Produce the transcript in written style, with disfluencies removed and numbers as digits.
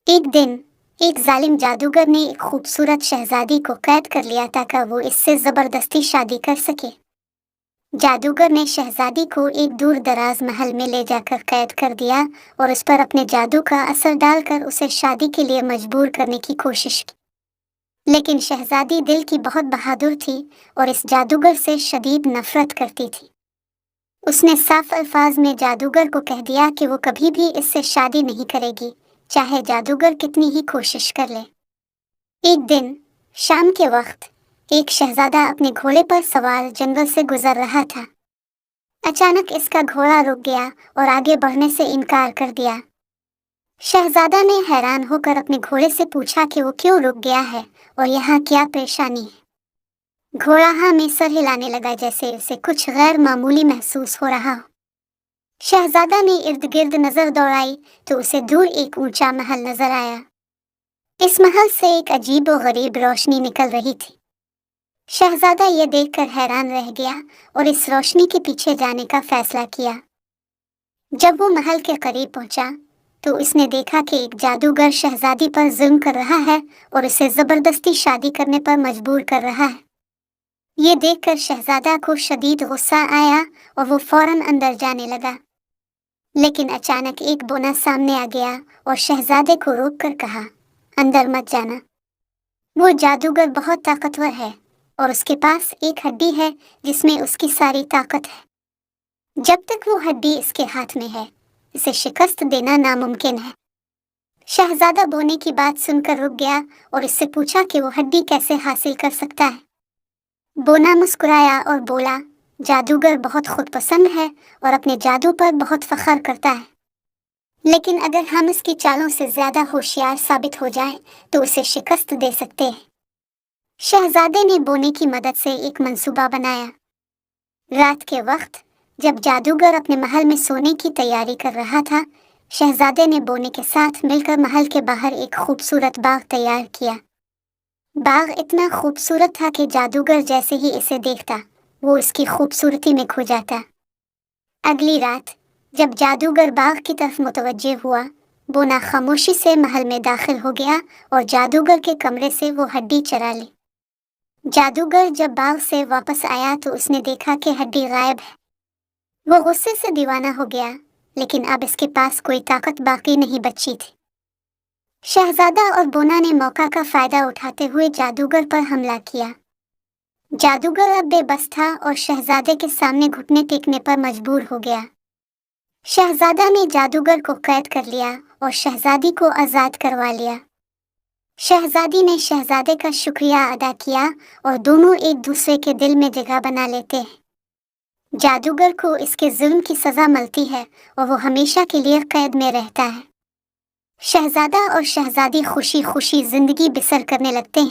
एक दिन एक जालिम जादूगर ने एक खूबसूरत शहजादी को कैद कर लिया ताकि वो इससे जबरदस्ती शादी कर सके। जादूगर ने शहजादी को एक दूर दराज महल में ले जाकर कैद कर दिया और उस पर अपने जादू का असर डालकर उसे शादी के लिए मजबूर करने की कोशिश की। लेकिन शहजादी दिल की बहुत बहादुर थी और इस जादूगर से शदीद नफरत करती थी। उसने साफ अल्फाज में जादूगर को कह दिया कि वो कभी भी इससे शादी नहीं करेगी, चाहे जादूगर कितनी ही कोशिश कर ले। एक दिन शाम के वक्त एक शहजादा अपने घोड़े पर सवार जंगल से गुजर रहा था। अचानक इसका घोड़ा रुक गया और आगे बढ़ने से इनकार कर दिया। शहजादा ने हैरान होकर अपने घोड़े से पूछा कि वो क्यों रुक गया है और यहाँ क्या परेशानी है। घोड़ा हाँ में सर हिलाने लगा जैसे उसे कुछ गैर मामूली महसूस हो रहा हो। शहजादा ने इर्द गिर्द नजर दौड़ाई तो उसे दूर एक ऊंचा महल नजर आया। इस महल से एक अजीब और गरीब रोशनी निकल रही थी। शहजादा ये देखकर हैरान रह गया और इस रोशनी के पीछे जाने का फैसला किया। जब वो महल के करीब पहुंचा तो उसने देखा कि एक जादूगर शहजादी पर जुल्म कर रहा है और उसे जबरदस्ती शादी करने पर मजबूर कर रहा है। ये देखकर शहजादा को शदीद गुस्सा आया और वो फौरन अंदर जाने लगा। लेकिन अचानक एक बोना सामने आ गया और शहजादे को रोककर कहा, अंदर मत जाना। वो जादूगर बहुत ताकतवर है और उसके पास एक हड्डी है जिसमें उसकी सारी ताकत है। जब तक वो हड्डी इसके हाथ में है, इसे शिकस्त देना नामुमकिन है। शहजादा बोने की बात सुनकर रुक गया और इससे पूछा कि वो हड्डी कैसे हासिल कर सकता है। बोना मुस्कुराया और बोला, जादूगर बहुत खुदपसंद है और अपने जादू पर बहुत फख्र करता है, लेकिन अगर हम इसकी चालों से ज्यादा होशियार साबित हो जाएं, तो उसे शिकस्त दे सकते हैं। शहजादे ने बोने की मदद से एक मंसूबा बनाया। रात के वक्त जब जादूगर अपने महल में सोने की तैयारी कर रहा था, शहजादे ने बोने के साथ मिलकर महल के बाहर एक खूबसूरत बाग तैयार किया। बाग इतना खूबसूरत था कि जादूगर जैसे ही इसे देखता, वो इसकी खूबसूरती में खो जाता। अगली रात जब जादूगर बाग की तरफ मुतवज्जे हुआ, बोना खामोशी से महल में दाखिल हो गया और जादूगर के कमरे से वो हड्डी चुरा ली। जादूगर जब बाग से वापस आया तो उसने देखा कि हड्डी गायब है। वो गुस्से से दीवाना हो गया, लेकिन अब इसके पास कोई ताकत बाकी नहीं बची थी। शहजादा और बोना ने मौका का फायदा उठाते हुए जादूगर पर हमला किया। जादूगर अब बेबस था और शहजादे के सामने घुटने टेकने पर मजबूर हो गया। शहजादा ने जादूगर को कैद कर लिया और शहजादी को आजाद करवा लिया। शहजादी ने शहजादे का शुक्रिया अदा किया और दोनों एक दूसरे के दिल में जगह बना लेते हैं। जादूगर को इसके जुल्म की सजा मिलती है और वो हमेशा के लिए कैद में रहता है। शहजादा और शहजादी खुशी खुशी जिंदगी बसर करने लगते हैं।